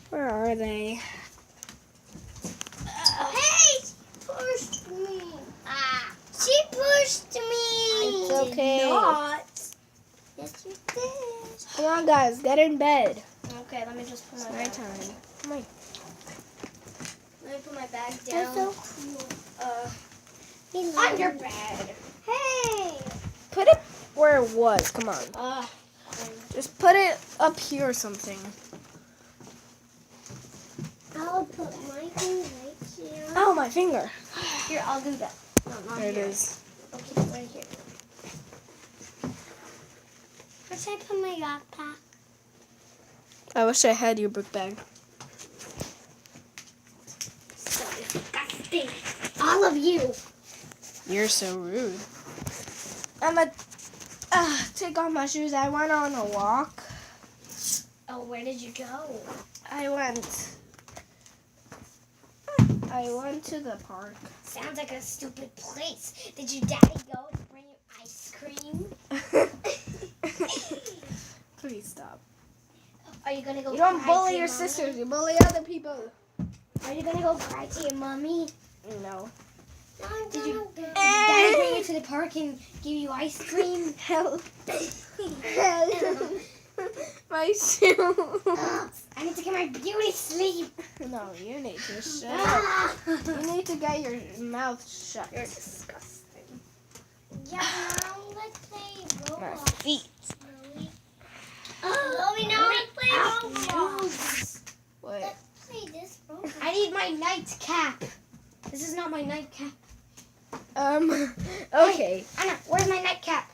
Where are they? Hey! She pushed me. She pushed me. It's okay. Not. Yes, you did. Come on, guys, get in bed. Okay, let me just put It's my night bag. time. Come on. Let me put my bag That's down. so cool. On your bed. Hey! Put it where it was. Come on. Just put it up here or something. I'll put my thing right here. Oh, my finger. Here, I'll do that. No, not There it here. is. Okay, right here. Where should I put my backpack? I wish I had your book bag. So disgusting. All of you. You're so rude. I'm gonna take off my shoes. I went on a walk. Oh, where did you go? I went to the park. Sounds like a stupid place. Did your daddy go to bring you ice cream? Please stop. Are you gonna go? You don't cry to bully your mommy? sisters. You bully other people. Are you gonna go cry to your mommy? No. Did your daddy bring you to the park and give you ice cream? Help. My shoe. I need to get my beauty sleep. No, you need to shut up. You need to get your mouth shut. You're disgusting. Yeah, now let's play My Roblox. feet. Chloe, now let's play Roblox. What? Let's play this Roblox. I need my nightcap. This is not my nightcap. Okay. Anna, where's my nightcap?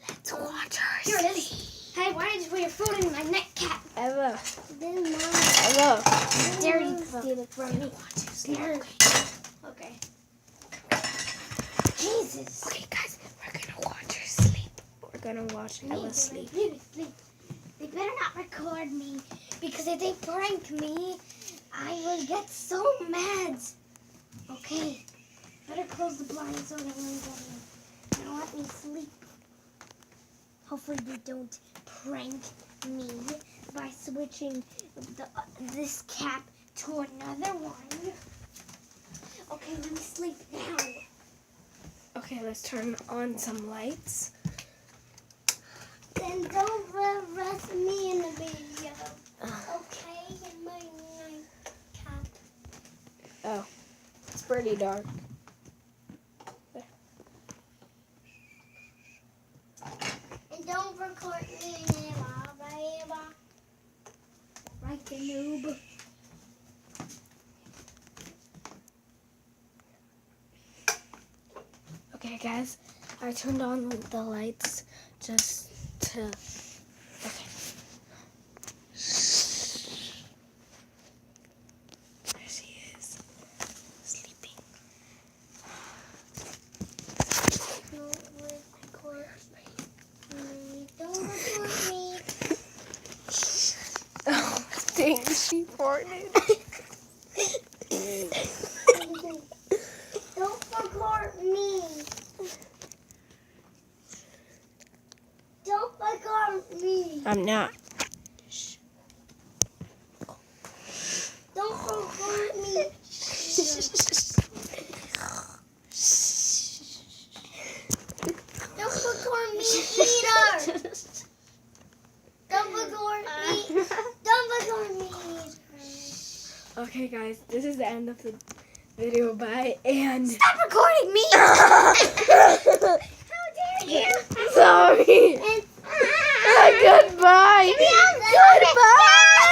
Let's watch her. Here it is. Hey, why did you put your food in my nightcap? Eva. Then mine. Eva. Dare you steal it from me? Here. Okay. Jesus. Okay, guys, we're gonna watch her sleep. We're gonna watch Ella sleep. Sleep. They better not record me because if they prank me, I will get so mad. Okay. Better close the blinds so they won't get me. Now let me sleep. Hopefully they don't prank me by switching this cap to another one. Okay, let me sleep now. Okay, let's turn on some lights. Then don't arrest me in the video. Okay, in my nightcap. Oh, it's pretty dark. And don't record me in Eva. Right, the noob. Okay, guys, I turned on the lights just to. Okay. There she is, sleeping. Don't record me. Don't record me. Oh, dang, she farted. Don't record me. Don't record me. I'm not. Don't record me. Don't record me either. Don't record me. Don't record me either. Okay, guys, this is the end of the video. Bye, and. Stop recording me! How dare you? Sorry. And